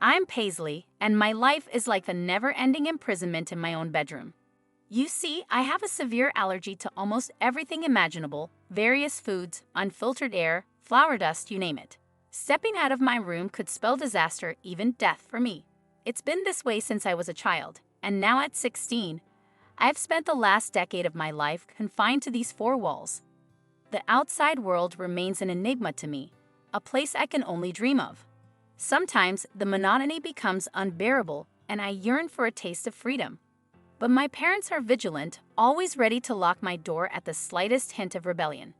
I'm Paisley, and my life is like the never-ending imprisonment in my own bedroom. You see, I have a severe allergy to almost everything imaginable, various foods, unfiltered air, flower dust, you name it. Stepping out of my room could spell disaster, even death for me. It's been this way since I was a child, and now at 16, I've spent the last decade of my life confined to these four walls. The outside world remains an enigma to me, a place I can only dream of. Sometimes the monotony becomes unbearable, and I yearn for a taste of freedom. But my parents are vigilant, always ready to lock my door at the slightest hint of rebellion.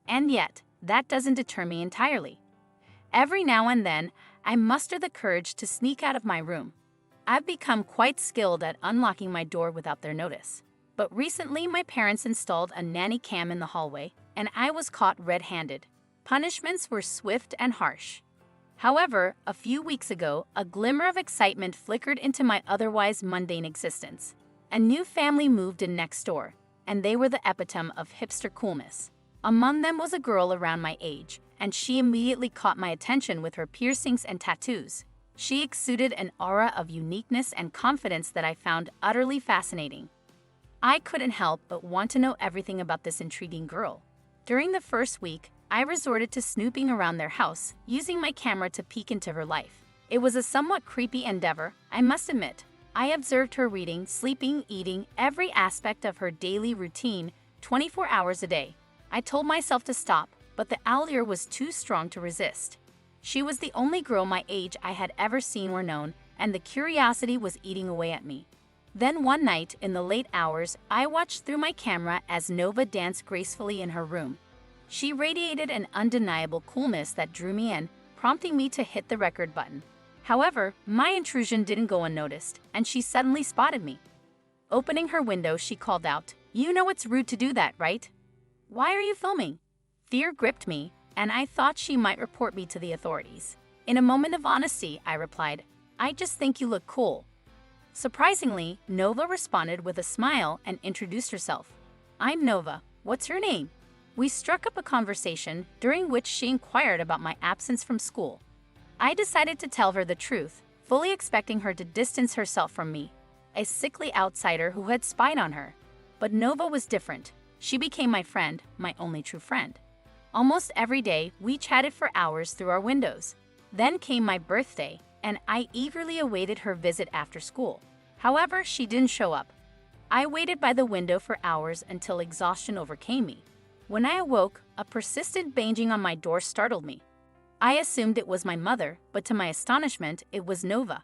And yet, that doesn't deter me entirely. Every now and then, I muster the courage to sneak out of my room. I've become quite skilled at unlocking my door without their notice. But recently, my parents installed a nanny cam in the hallway, and I was caught red-handed. Punishments were swift and harsh. However, a few weeks ago, a glimmer of excitement flickered into my otherwise mundane existence. A new family moved in next door, and they were the epitome of hipster coolness. Among them was a girl around my age, and she immediately caught my attention with her piercings and tattoos. She exuded an aura of uniqueness and confidence that I found utterly fascinating. I couldn't help but want to know everything about this intriguing girl. During the first week, I resorted to snooping around their house, using my camera to peek into her life. It was a somewhat creepy endeavor, I must admit. I observed her reading, sleeping, eating, every aspect of her daily routine, 24 hours a day. I told myself to stop, but the allure was too strong to resist. She was the only girl my age I had ever seen or known, and the curiosity was eating away at me. Then one night, in the late hours, I watched through my camera as Nova danced gracefully in her room. She radiated an undeniable coolness that drew me in, prompting me to hit the record button. However, my intrusion didn't go unnoticed, and she suddenly spotted me. Opening her window, she called out, "You know it's rude to do that, right? Why are you filming?" Fear gripped me, and I thought she might report me to the authorities. In a moment of honesty, I replied, "I just think you look cool." Surprisingly, Nova responded with a smile and introduced herself. "I'm Nova. What's your name?" We struck up a conversation, during which she inquired about my absence from school. I decided to tell her the truth, fully expecting her to distance herself from me, a sickly outsider who had spied on her. But Nova was different. She became my friend, my only true friend. Almost every day, we chatted for hours through our windows. Then came my birthday, and I eagerly awaited her visit after school. However, she didn't show up. I waited by the window for hours until exhaustion overcame me. When I awoke, a persistent banging on my door startled me. I assumed it was my mother, but to my astonishment, it was Nova.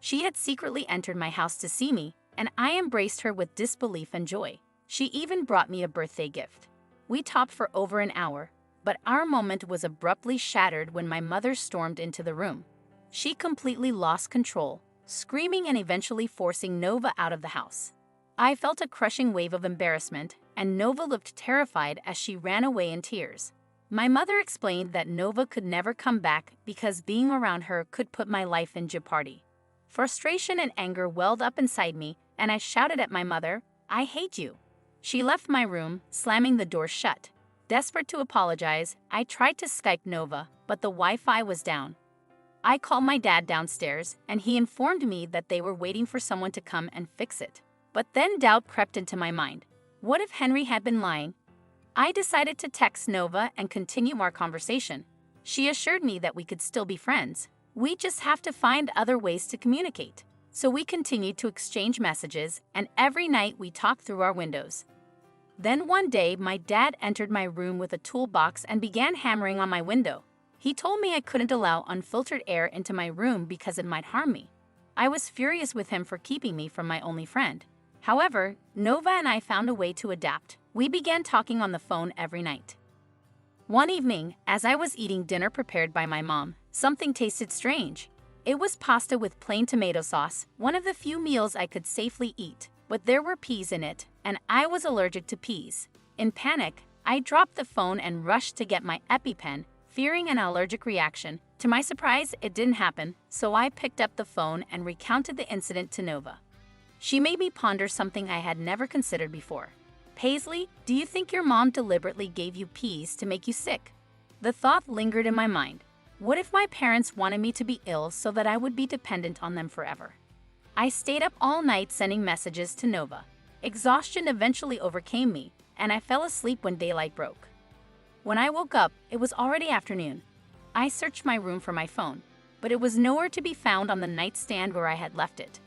She had secretly entered my house to see me, and I embraced her with disbelief and joy. She even brought me a birthday gift. We talked for over an hour, but our moment was abruptly shattered when my mother stormed into the room. She completely lost control, screaming and eventually forcing Nova out of the house. I felt a crushing wave of embarrassment, and Nova looked terrified as she ran away in tears. My mother explained that Nova could never come back because being around her could put my life in jeopardy. Frustration and anger welled up inside me, and I shouted at my mother, "I hate you." She left my room, slamming the door shut. Desperate to apologize, I tried to Skype Nova, but the Wi-Fi was down. I called my dad downstairs, and he informed me that they were waiting for someone to come and fix it. But then doubt crept into my mind. What if Henry had been lying? I decided to text Nova and continue our conversation. She assured me that we could still be friends. We just have to find other ways to communicate. So we continued to exchange messages, and every night we talked through our windows. Then one day, my dad entered my room with a toolbox and began hammering on my window. He told me I couldn't allow unfiltered air into my room because it might harm me. I was furious with him for keeping me from my only friend. However, Nova and I found a way to adapt. We began talking on the phone every night. One evening, as I was eating dinner prepared by my mom, something tasted strange. It was pasta with plain tomato sauce, one of the few meals I could safely eat, but there were peas in it, and I was allergic to peas. In panic, I dropped the phone and rushed to get my EpiPen, fearing an allergic reaction. To my surprise, it didn't happen, so I picked up the phone and recounted the incident to Nova. She made me ponder something I had never considered before. "Paisley, do you think your mom deliberately gave you peas to make you sick?" The thought lingered in my mind. What if my parents wanted me to be ill so that I would be dependent on them forever? I stayed up all night sending messages to Nova. Exhaustion eventually overcame me, and I fell asleep when daylight broke. When I woke up, it was already afternoon. I searched my room for my phone, but it was nowhere to be found on the nightstand where I had left it.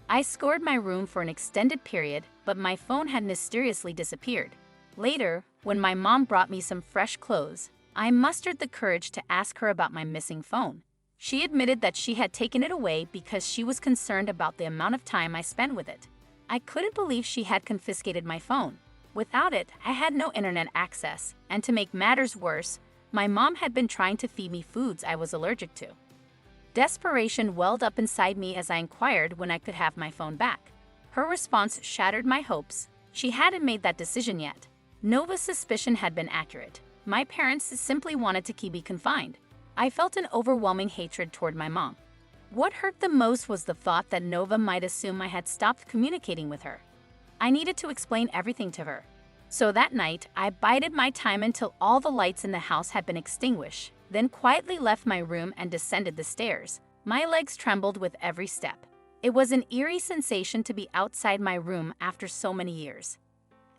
I scoured my room for an extended period, but my phone had mysteriously disappeared. Later, when my mom brought me some fresh clothes, I mustered the courage to ask her about my missing phone. She admitted that she had taken it away because she was concerned about the amount of time I spent with it. I couldn't believe she had confiscated my phone. Without it, I had no internet access, and to make matters worse, my mom had been trying to feed me foods I was allergic to. Desperation welled up inside me as I inquired when I could have my phone back. Her response shattered my hopes. She hadn't made that decision yet. Nova's suspicion had been accurate. My parents simply wanted to keep me confined. I felt an overwhelming hatred toward my mom. What hurt the most was the thought that Nova might assume I had stopped communicating with her. I needed to explain everything to her. So that night, I bided my time until all the lights in the house had been extinguished, then quietly left my room and descended the stairs. My legs trembled with every step. It was an eerie sensation to be outside my room after so many years.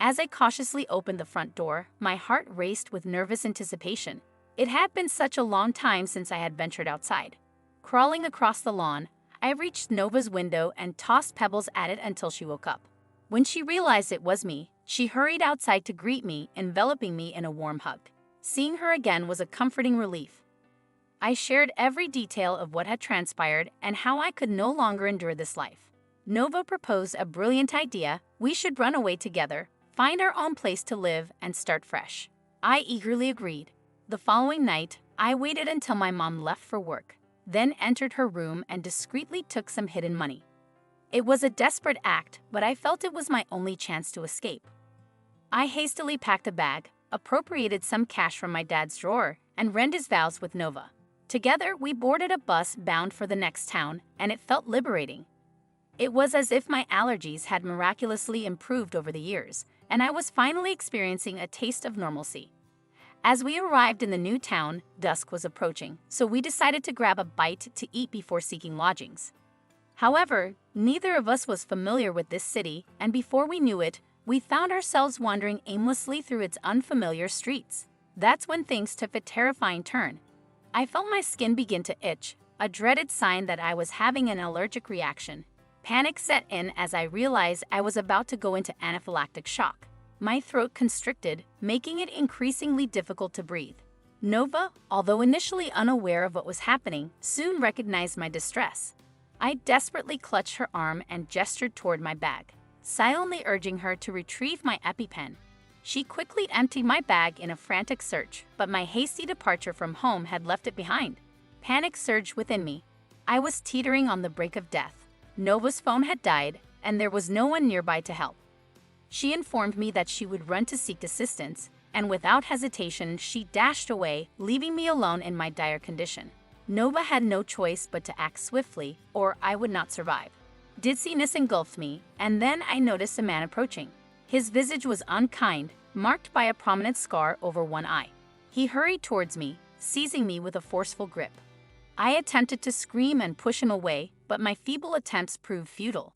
As I cautiously opened the front door, my heart raced with nervous anticipation. It had been such a long time since I had ventured outside. Crawling across the lawn, I reached Nova's window and tossed pebbles at it until she woke up. When she realized it was me, she hurried outside to greet me, enveloping me in a warm hug. Seeing her again was a comforting relief. I shared every detail of what had transpired and how I could no longer endure this life. Nova proposed a brilliant idea: we should run away together, find our own place to live, and start fresh. I eagerly agreed. The following night, I waited until my mom left for work, then entered her room and discreetly took some hidden money. It was a desperate act, but I felt it was my only chance to escape. I hastily packed a bag, appropriated some cash from my dad's drawer, and rent his vows with Nova. Together, we boarded a bus bound for the next town, and it felt liberating. It was as if my allergies had miraculously improved over the years, and I was finally experiencing a taste of normalcy. As we arrived in the new town, dusk was approaching, so we decided to grab a bite to eat before seeking lodgings. However, neither of us was familiar with this city, and before we knew it, we found ourselves wandering aimlessly through its unfamiliar streets. That's when things took a terrifying turn. I felt my skin begin to itch, a dreaded sign that I was having an allergic reaction. Panic set in as I realized I was about to go into anaphylactic shock. My throat constricted, making it increasingly difficult to breathe. Nova, although initially unaware of what was happening, soon recognized my distress. I desperately clutched her arm and gestured toward my bag, silently urging her to retrieve my EpiPen. She quickly emptied my bag in a frantic search, but my hasty departure from home had left it behind. Panic surged within me. I was teetering on the brink of death. Nova's phone had died, and there was no one nearby to help. She informed me that she would run to seek assistance, and without hesitation, she dashed away, leaving me alone in my dire condition. Nova had no choice but to act swiftly, or I would not survive. Dizziness engulfed me, and then I noticed a man approaching. His visage was unkind, marked by a prominent scar over one eye. He hurried towards me, seizing me with a forceful grip. I attempted to scream and push him away, but my feeble attempts proved futile.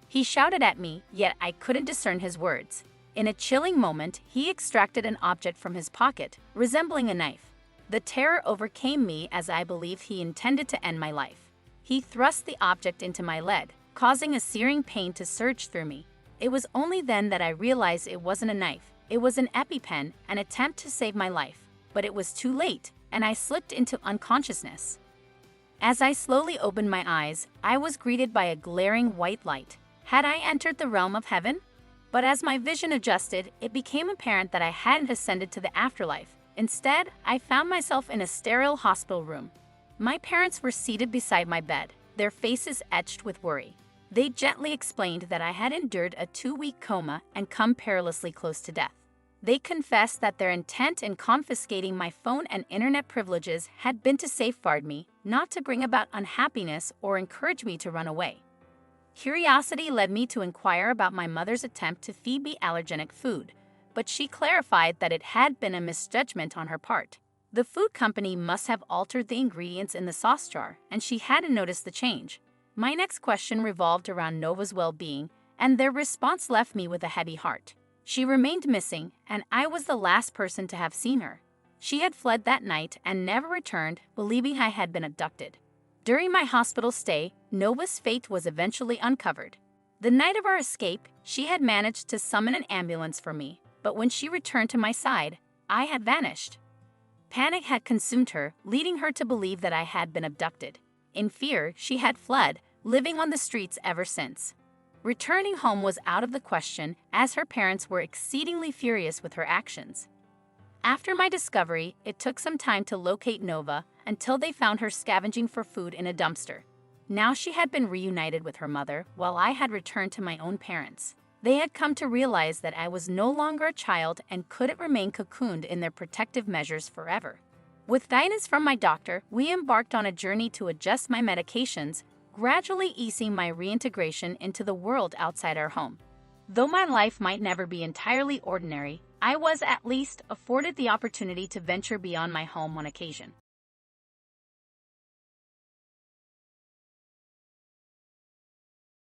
He shouted at me, yet I couldn't discern his words. In a chilling moment, he extracted an object from his pocket, resembling a knife. The terror overcame me as I believed he intended to end my life. He thrust the object into my leg, causing a searing pain to surge through me. It was only then that I realized it wasn't a knife. It was an EpiPen, an attempt to save my life. But it was too late, and I slipped into unconsciousness. As I slowly opened my eyes, I was greeted by a glaring white light. Had I entered the realm of heaven? But as my vision adjusted, it became apparent that I hadn't ascended to the afterlife. Instead, I found myself in a sterile hospital room. My parents were seated beside my bed, their faces etched with worry. They gently explained that I had endured a 2-week coma and come perilously close to death. They confessed that their intent in confiscating my phone and internet privileges had been to safeguard me, not to bring about unhappiness or encourage me to run away. Curiosity led me to inquire about my mother's attempt to feed me allergenic food, but she clarified that it had been a misjudgment on her part. The food company must have altered the ingredients in the sauce jar, and she hadn't noticed the change. My next question revolved around Nova's well-being, and their response left me with a heavy heart. She remained missing, and I was the last person to have seen her. She had fled that night and never returned, believing I had been abducted. During my hospital stay, Nova's fate was eventually uncovered. The night of our escape, she had managed to summon an ambulance for me, but when she returned to my side, I had vanished. Panic had consumed her, leading her to believe that I had been abducted. In fear, she had fled, living on the streets ever since. Returning home was out of the question, as her parents were exceedingly furious with her actions. After my discovery, it took some time to locate Nova until they found her scavenging for food in a dumpster. Now she had been reunited with her mother, while I had returned to my own parents. They had come to realize that I was no longer a child and couldn't remain cocooned in their protective measures forever. With guidance from my doctor, we embarked on a journey to adjust my medications, gradually easing my reintegration into the world outside our home. Though my life might never be entirely ordinary, I was at least afforded the opportunity to venture beyond my home on occasion.